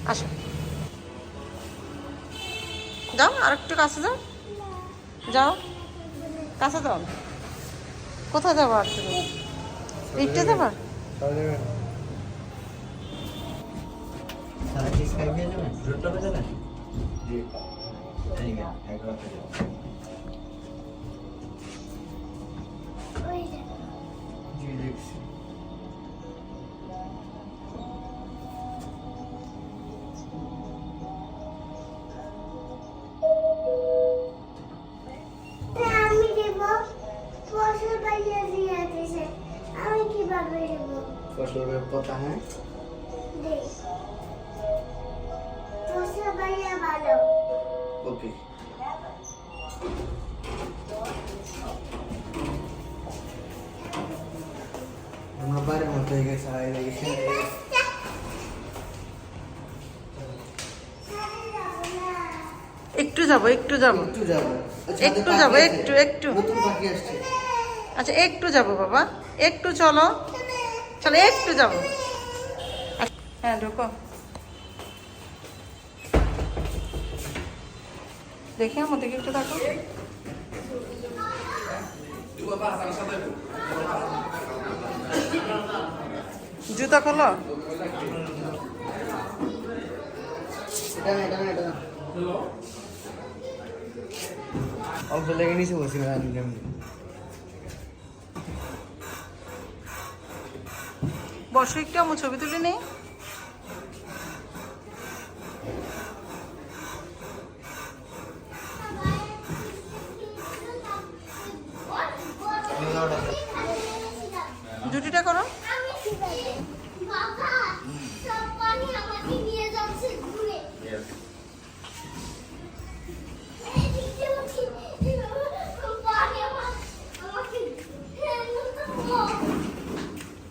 আসো, যাও আর একটু কাছে যাও, যাও কাছে যাও। কোথায় যাবো আর তুমি? লিফটে যাবো? ফসলের কথা হ্যাঁ ওকে আমরা বাইরের মধ্যে গেছে একটু যাবো, একটু যাবো, একটু যাবো একটু যাবো, একটু একটু। নতুন পাখি আসছে। আচ্ছা একটু যাবো বাবা, একটু চলো, চলো একটু যাবো। হ্যাঁ ঢোকো, দেখি আমার দিকে একটু দেখো। জুতা খোলো। অল্প লেগে নিচে বসে বসো একটু, আমার ছবি তুলে নেই। জুটিটা করো।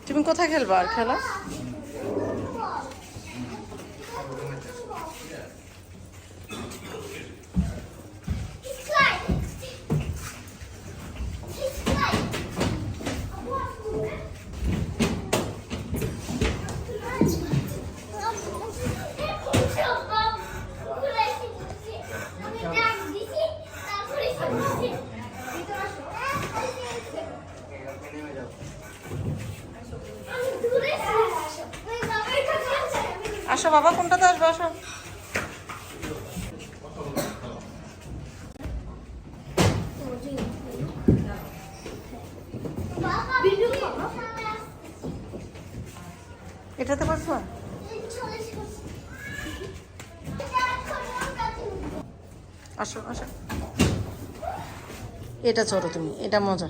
তুমি কোথায় খেলবা আর খেলা? আসো বাবা, কোনটাতে আসবো, আসো। এটাতে পারছো? আসো আসো, এটা চড়ো তুমি, এটা মজা।